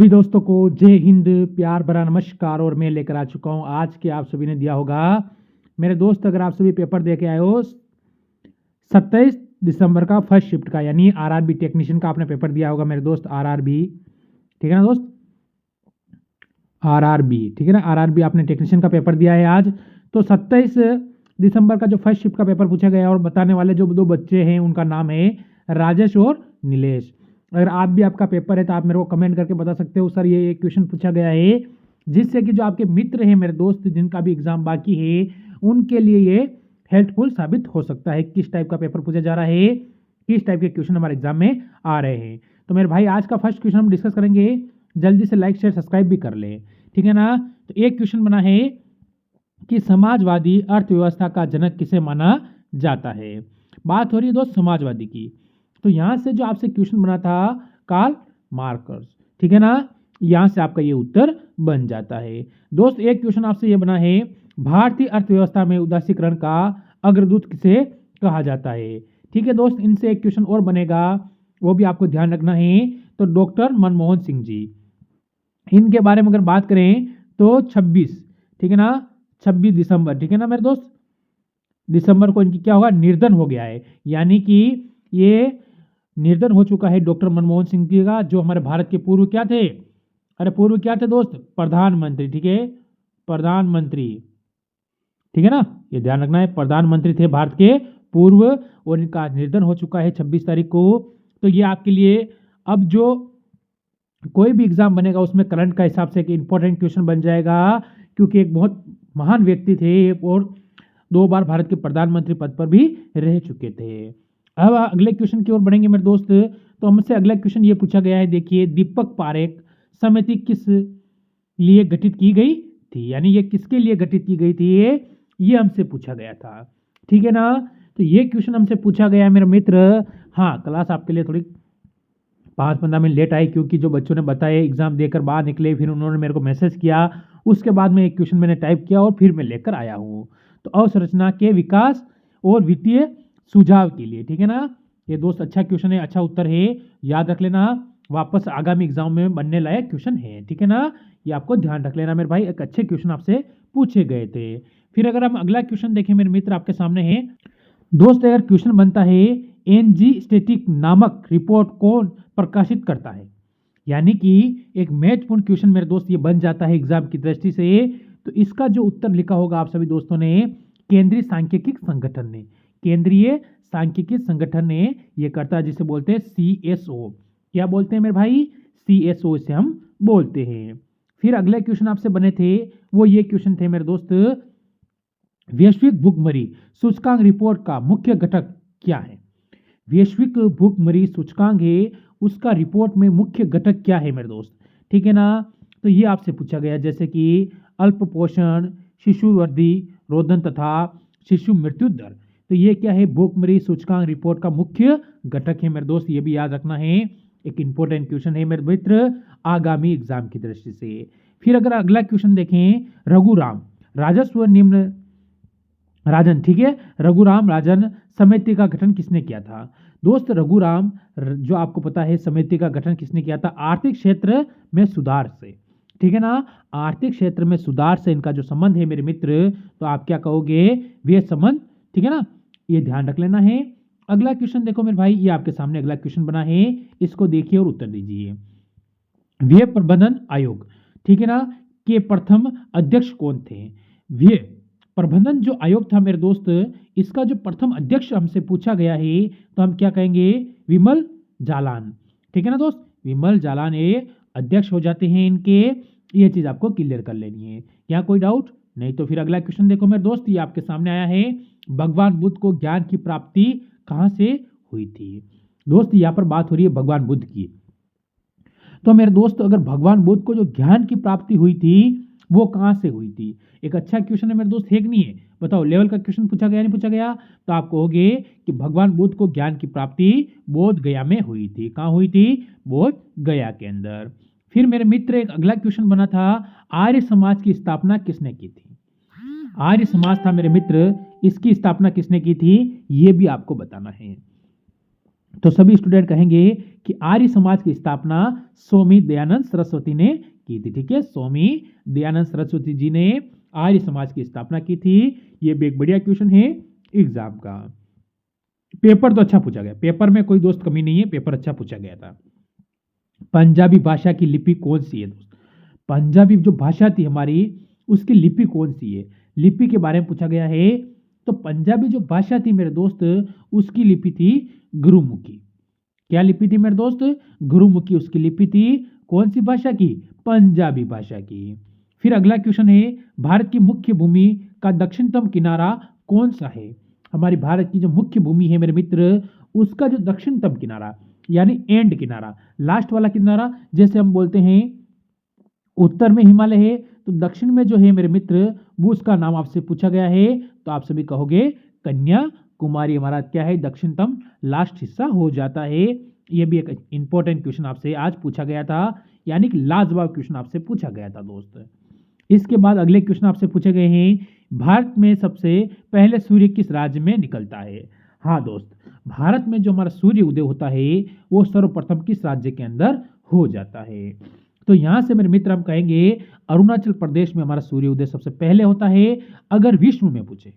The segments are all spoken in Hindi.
सभी दोस्तों को जय हिंद, प्यार भरा नमस्कार। और मैं लेकर आ चुका हूं आज के, आप सभी ने दिया होगा मेरे दोस्त, अगर आप सभी पेपर दे के आए हो 27 दिसंबर का फर्स्ट शिफ्ट का, यानी आरआरबी टेक्नीशियन का आपने पेपर दिया होगा मेरे दोस्त। आरआरबी, ठीक है ना दोस्त, आरआरबी, ठीक है ना, आरआरबी आपने टेक्नीशियन का पेपर दिया है आज। तो 27 दिसंबर का जो फर्स्ट शिफ्ट का पेपर पूछा गया है, और बताने वाले जो दो बच्चे हैं उनका नाम है राजेश और नीलेश। अगर आप भी, आपका पेपर है तो आप मेरे को कमेंट करके बता सकते हो सर ये क्वेश्चन पूछा गया है, जिससे कि जो आपके मित्र हैं मेरे दोस्त, जिनका भी एग्जाम बाकी है, उनके लिए ये हेल्पफुल साबित हो सकता है। किस टाइप का पेपर पूछा जा रहा है, किस टाइप के क्वेश्चन हमारे एग्जाम में आ रहे हैं। तो मेरे भाई आज का फर्स्ट क्वेश्चन हम डिस्कस करेंगे, जल्दी से लाइक शेयर सब्सक्राइब भी कर ले, ठीक है ना। तो एक क्वेश्चन बना है कि समाजवादी अर्थव्यवस्था का जनक किसे माना जाता है। बात हो रही है दोस्त समाजवादी की। तो यहां से जो आपसे क्वेश्चन बना था कार्ल मार्क्स, ठीक है ना, यहां से आपका ये उत्तर बन जाता है दोस्त। एक क्वेश्चन आपसे ये बना है, भारतीय अर्थव्यवस्था में उदासीकरण का अग्रदूत किसे कहा जाता है। ठीक है दोस्त, इनसे एक क्वेश्चन और बनेगा, वो भी आपको ध्यान रखना है। तो डॉक्टर मनमोहन सिंह जी, इनके बारे में अगर बात करें तो 26, ठीक है ना, 26 दिसंबर, ठीक है ना मेरे दोस्त, दिसंबर को इनकी क्या होगा, निर्धन हो गया है। यानी कि ये निर्धन हो चुका है डॉक्टर मनमोहन सिंह जी का, जो हमारे भारत के पूर्व क्या थे, अरे पूर्व क्या थे दोस्त, प्रधानमंत्री, ठीक है, प्रधानमंत्री, ठीक है ना, ये ध्यान रखना है, प्रधानमंत्री थे भारत के पूर्व, और इनका निधन हो चुका है 26 तारीख को। तो ये आपके लिए अब जो कोई भी एग्जाम बनेगा उसमें करंट का हिसाब से एक इंपॉर्टेंट क्वेश्चन बन जाएगा, क्योंकि एक बहुत महान व्यक्ति थे और 2 बार भारत के प्रधानमंत्री पद पर भी रह चुके थे। अब अगले क्वेश्चन की ओर बढ़ेंगे मेरे दोस्त। तो हमसे अगला क्वेश्चन ये पूछा गया है, देखिए, दीपक पारेख समिति किस लिए गठित की गई थी, यानी ये किसके लिए गठित की गई थी, ये हमसे पूछा गया था, ठीक है ना। तो ये क्वेश्चन हमसे पूछा गया है मेरे मित्र। हाँ, क्लास आपके लिए थोड़ी 5-15 मिनट लेट आई, क्योंकि जो बच्चों ने बताया एग्जाम देकर बाहर निकले, फिर उन्होंने मेरे को मैसेज किया, उसके बाद में एक क्वेश्चन मैंने टाइप किया और फिर मैं लेकर आया हूँ। तो अवसंरचना के विकास और वित्तीय सुझाव के लिए, ठीक है ना, ये दोस्त अच्छा क्वेश्चन है, अच्छा उत्तर है, याद रख लेना, वापस आगामी एग्जाम में बनने लायक क्वेश्चन है, ठीक है ना, ये आपको ध्यान रख लेना मेरे भाई, एक अच्छे क्वेश्चन आपसे पूछे गए थे। फिर अगर हम अगला क्वेश्चन देखें मेरे मित्र, आपके सामने है दोस्त, अगर क्वेश्चन बनता है एनजी स्टैटिक नामक रिपोर्ट कौन प्रकाशित करता है, यानी कि एक महत्वपूर्ण क्वेश्चन मेरे दोस्त ये बन जाता है एग्जाम की दृष्टि से। तो इसका जो उत्तर लिखा होगा आप सभी दोस्तों ने, केंद्रीय सांख्यिकी संगठन ने, केंद्रीय सांख्यिकी संगठन ने ये करता है, जिसे बोलते हैं सीएसओ। क्या बोलते हैं मेरे भाई, सीएसओ से हम बोलते हैं। फिर अगले क्वेश्चन आपसे बने थे, वो ये क्वेश्चन थे मेरे दोस्त, वैश्विक भुखमरी सूचकांक रिपोर्ट का मुख्य घटक क्या है। वैश्विक भुखमरी सूचकांक है, उसका रिपोर्ट में मुख्य घटक क्या है मेरे दोस्त, ठीक है ना। तो ये आपसे पूछा गया, जैसे कि अल्प पोषण, शिशु वृद्धि रोधन तथा शिशु मृत्यु दर। तो ये क्या है, भुखमरी सूचकांक रिपोर्ट का मुख्य घटक है मेरे दोस्त, ये भी याद रखना है, एक इंपॉर्टेंट क्वेश्चन है मेरे मित्र आगामी एग्जाम की दृष्टि से। फिर अगर अगला क्वेश्चन देखें, रघुराम राजस्व निम्न राजन, ठीक है, रघुराम राजन समिति का गठन किसने किया था। दोस्त रघुराम, जो आपको पता है, समिति का गठन किसने किया था, आर्थिक क्षेत्र में सुधार से, ठीक है ना, आर्थिक क्षेत्र में सुधार से इनका जो संबंध है मेरे मित्र, तो आप क्या कहोगे, वे संबंध, ठीक है ना, ये ध्यान रख लेना है। अगला क्वेश्चन देखो मेरे भाई, ये आपके सामने अगला क्वेश्चन बना है, इसको देखिए और उत्तर दीजिए। व्यय प्रबंधन आयोग, ठीक है ना, के प्रथम अध्यक्ष कौन थे। व्यय प्रबंधन जो आयोग था मेरे दोस्त, इसका जो प्रथम अध्यक्ष हमसे पूछा गया है, तो हम क्या कहेंगे, विमल जालान, ठीक है ना दोस्त, विमल जालान ये अध्यक्ष हो जाते हैं इनके। ये चीज आपको क्लियर कर लेनी है, यहाँ कोई डाउट नहीं। तो फिर अगला क्वेश्चन देखो मेरे दोस्त, ये आपके सामने आया है, भगवान बुद्ध को ज्ञान की प्राप्ति कहाँ से हुई थी। दोस्त यहाँ पर बात हो रही है भगवान बुद्ध की। तो मेरे दोस्त, अगर भगवान बुद्ध को जो ज्ञान की प्राप्ति हुई थी, वो कहाँ से हुई थी, एक अच्छा क्वेश्चन है मेरे दोस्त, है कि नहीं है, बताओ, लेवल का क्वेश्चन पूछा गया नहीं पूछा गया। तो आप कहोगे कि भगवान बुद्ध को ज्ञान की प्राप्ति बोध गया में हुई थी। कहाँ हुई थी, बोध गया के अंदर। फिर मेरे मित्र एक अगला क्वेश्चन बना था, आर्य समाज की स्थापना किसने की थी। आर्य समाज था मेरे मित्र, इसकी स्थापना किसने की थी, ये भी आपको बताना है। तो सभी स्टूडेंट कहेंगे कि आर्य समाज की स्थापना स्वामी दयानंद सरस्वती ने की थी। ठीक है, स्वामी दयानंद सरस्वती जी ने आर्य समाज की स्थापना की थी। ये भी एक बढ़िया क्वेश्चन है एग्जाम का। पेपर तो अच्छा पूछा गया, पेपर में कोई दोस्त कमी नहीं है, पेपर अच्छा पूछा गया था। पंजाबी भाषा की लिपि कौन सी है दोस्त? पंजाबी जो भाषा थी हमारी, उसकी लिपि कौन सी है? लिपि के बारे में पूछा गया है। तो पंजाबी जो भाषा थी मेरे दोस्त, उसकी लिपि थी गुरुमुखी। क्या लिपि थी मेरे दोस्त? गुरुमुखी उसकी लिपि थी। कौन सी भाषा की? पंजाबी भाषा की। फिर अगला क्वेश्चन है, भारत की मुख्य भूमि का दक्षिणतम किनारा कौन सा है? हमारी भारत की जो मुख्य भूमि है मेरे मित्र, उसका जो दक्षिणतम किनारा यानी एंड किनारा, लास्ट वाला किनारा, जैसे हम बोलते हैं उत्तर में हिमालय है, तो दक्षिण में जो है मेरे मित्र, वो उसका नाम आपसे पूछा गया है। तो आप सभी कहोगे कन्याकुमारी हमारा क्या है? दक्षिणतम लास्ट हिस्सा हो जाता है। ये भी एक इंपॉर्टेंट क्वेश्चन आपसे आज पूछा गया था, यानी कि लाजवाब क्वेश्चन आपसे पूछा गया था दोस्त। इसके बाद अगले क्वेश्चन आपसे पूछे गए हैं, भारत में सबसे पहले सूर्य किस राज्य में निकलता है? हाँ दोस्त, भारत में जो हमारा सूर्य उदय होता है वो सर्वप्रथम किस राज्य के अंदर हो जाता है? तो यहां से मेरे मित्र हम कहेंगे अरुणाचल प्रदेश में हमारा सूर्य उदय सबसे पहले होता है। अगर विश्व में पूछे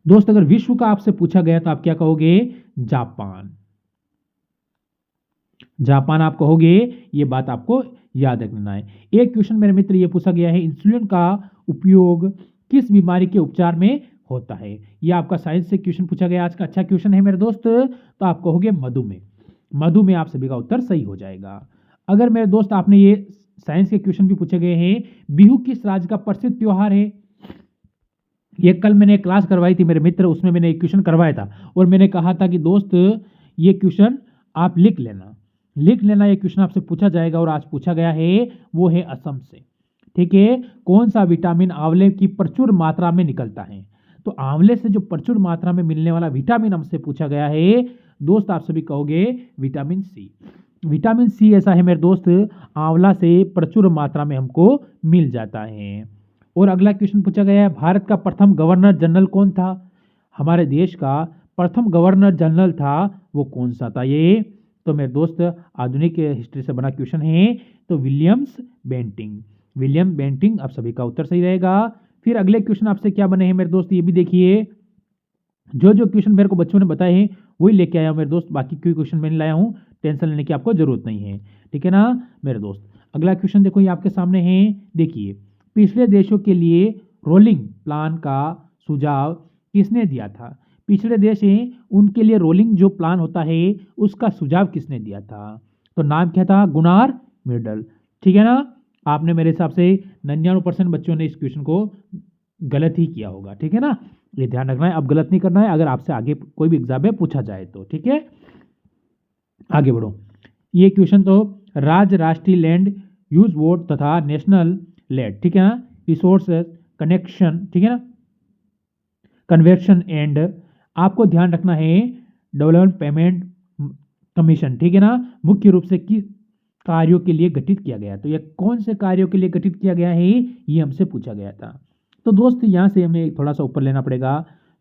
दोस्त, अगर विश्व का आपसे पूछा गया तो आप क्या कहोगे? जापान। जापान आप कहोगे, ये बात आपको याद रखना है। एक क्वेश्चन मेरे मित्र ये पूछा गया है, इंसुलिन का उपयोग किस बीमारी के उपचार में होता है? ये आपका साइंस से क्वेश्चन पूछा गया आज का, अच्छा क्वेश्चन है मेरे दोस्त। तो आप कहोगे मधुमेह। मधुमेह आप सभी का उत्तर सही हो जाएगा। अगर मेरे दोस्त आपने ये साइंस के क्वेश्चन भी पूछे गए हैं, बिहू किस राज्य का प्रसिद्ध त्योहार है? ये कल मैंने एक क्लास करवाई थी मेरे मित्र, उसमें मैंने एक क्वेश्चन करवाया था और मैंने कहा था कि दोस्त ये क्वेश्चन आप लिख लेना, लिख लेना, ये क्वेश्चन आपसे पूछा जाएगा और आज पूछा गया है, वो है असम से। ठीक है, कौन सा विटामिन आंवले की प्रचुर मात्रा में निकलता है? तो आंवले से जो प्रचुर मात्रा में मिलने वाला विटामिन हमसे पूछा गया है दोस्त, आप सभी कहोगे विटामिन सी। विटामिन सी ऐसा है मेरे दोस्त, आंवला से प्रचुर मात्रा में हमको मिल जाता है। और अगला क्वेश्चन पूछा गया है, भारत का प्रथम गवर्नर जनरल कौन था? हमारे देश का प्रथम गवर्नर जनरल था, वो कौन सा था? ये तो मेरे दोस्त आधुनिक हिस्ट्री से बना क्वेश्चन है, तो विलियम्स बेंटिंग। विलियम बेंटिंग आप सभी का उत्तर सही रहेगा। फिर अगले क्वेश्चन आपसे क्या बने हैं मेरे दोस्त, ये भी देखिए। जो जो क्वेश्चन मेरे को बच्चों ने बताए हैं वही लेके आया हूं मेरे दोस्त, बाकी कोई क्वेश्चन मैंने लाया हूं, टेंशन लेने की आपको जरूरत नहीं है। ठीक है ना मेरे दोस्त। अगला क्वेश्चन देखो, ये आपके सामने है, देखिए। पिछड़े देशों के लिए रोलिंग प्लान का सुझाव किसने दिया था? पिछड़े देश हैं, उनके लिए रोलिंग जो प्लान होता है उसका सुझाव किसने दिया था? तो नाम क्या था? Gunnar middle. ठीक है ना। आपने मेरे हिसाब से 99% बच्चों ने इस क्वेश्चन को गलत ही किया होगा। ठीक है ना, ये ध्यान रखना है, अब गलत नहीं करना है अगर आपसे आगे कोई भी एग्जाम में पूछा जाए तो। ठीक है, आगे बढ़ो। ये क्वेश्चन तो राज्य राष्ट्रीय लैंड यूज बोर्ड तथा नेशनल लैंड, ठीक है ना, रिसोर्स कनेक्शन, ठीक है ना, कन्वर्शन एंड आपको ध्यान रखना है डेवलपमेंट पेमेंट कमीशन, ठीक है ना, मुख्य रूप से किस कार्यों के लिए गठित किया गया? तो ये कौन से कार्यों के लिए गठित किया गया है, ये हमसे पूछा गया था। तो दोस्त यहाँ से हमें थोड़ा सा ऊपर लेना पड़ेगा।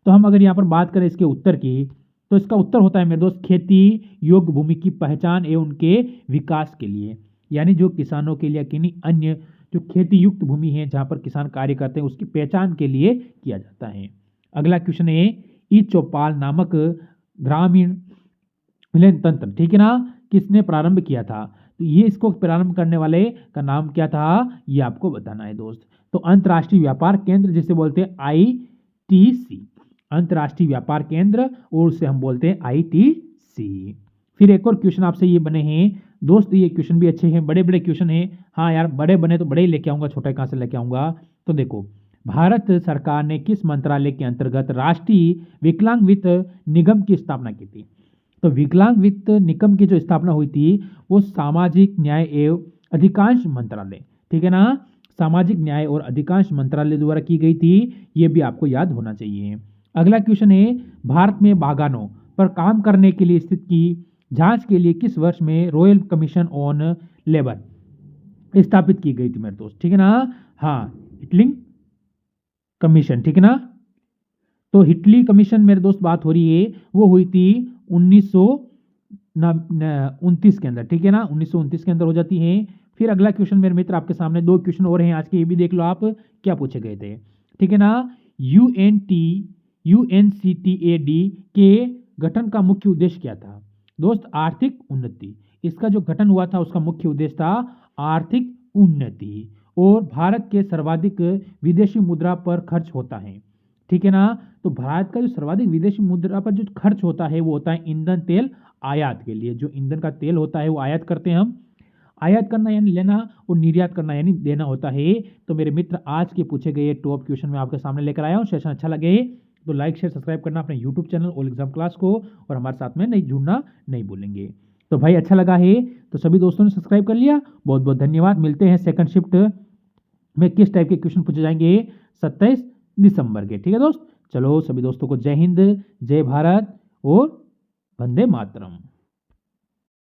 तो हम अगर यहाँ पर बात करें इसके उत्तर की, तो इसका उत्तर होता है मेरे दोस्त खेती योग्य भूमि की पहचान एवं उनके विकास के लिए, यानी जो किसानों के लिए किन्हीं अन्य जो खेती युक्त भूमि है जहाँ पर किसान कार्य करते हैं उसकी पहचान के लिए किया जाता है। अगला क्वेश्चन है, ई चौपाल नामक ग्रामीण मिलन तंत्र, ठीक है ना, किसने प्रारंभ किया था? तो ये इसको प्रारंभ करने वाले का नाम क्या था, ये आपको बताना है दोस्त। तो अंतर्राष्ट्रीय व्यापार केंद्र जिसे बोलते हैं ITC, अंतर्राष्ट्रीय व्यापार केंद्र, और उसे हम बोलते हैं ITC। फिर एक और क्वेश्चन आपसे ये बने हैं दोस्त, ये क्वेश्चन भी अच्छे हैं, बड़े बड़े क्वेश्चन हैं। हाँ यार, बड़े बने तो बड़े ही लेके आऊंगा, छोटे कहाँ से लेके आऊंगा। तो देखो, भारत सरकार ने किस मंत्रालय के अंतर्गत राष्ट्रीय विकलांग वित्त निगम की स्थापना की थी? तो विकलांग वित्त निगम की जो स्थापना हुई थी वो सामाजिक न्याय एवं अधिकांश मंत्रालय, ठीक है ना, सामाजिक न्याय और अधिकांश मंत्रालय द्वारा की गई थी। ये भी आपको याद होना चाहिए। अगला क्वेश्चन है, भारत में बागानों पर काम करने के लिए स्थित की जांच के लिए किस वर्ष में रॉयल कमीशन ऑन लेबर स्थापित की गई थी मेरे दोस्त? ठीक है ना, हाँ, हिटलिंग कमीशन, ठीक है ना। तो हिटली कमीशन मेरे दोस्त बात हो रही है, वो हुई थी 1929 के अंदर, ठीक है ना, 1929 के अंदर हो जाती है। फिर अगला क्वेश्चन मेरे मित्र आपके सामने, 2 क्वेश्चन और हैं आज के, ये भी देख लो आप क्या पूछे गए थे, ठीक है ना। यूएनसीटीएडी के गठन का मुख्य उद्देश्य क्या था? दोस्त आर्थिक उन्नति। इसका जो गठन हुआ था उसका मुख्य उद्देश्य था आर्थिक उन्नति। और भारत के सर्वाधिक विदेशी मुद्रा पर खर्च होता है, ठीक है ना। तो भारत का जो सर्वाधिक विदेशी मुद्रा पर जो खर्च होता है वो होता है ईंधन तेल आयात के लिए। जो ईंधन का तेल होता है वो आयात करते हैं हम। आयात करना यानी लेना और निर्यात करना यानी देना होता है। तो मेरे मित्र आज के पूछे गए टॉप क्वेश्चन में आपके सामने लेकर आया हूँ। सेशन अच्छा लगे तो लाइक शेयर सब्सक्राइब करना अपने YouTube channel all exam class को, और हमारे साथ में नहीं जुड़ना नहीं भूलेंगे। तो भाई अच्छा लगा है तो सभी दोस्तों ने सब्सक्राइब कर लिया, बहुत बहुत धन्यवाद। मिलते हैं सेकंड शिफ्ट में किस टाइप के क्वेश्चन पूछे जाएंगे 27 दिसंबर के, ठीक है दोस्त। चलो सभी दोस्तों को जय हिंद, जय भारत और वंदे मातरम।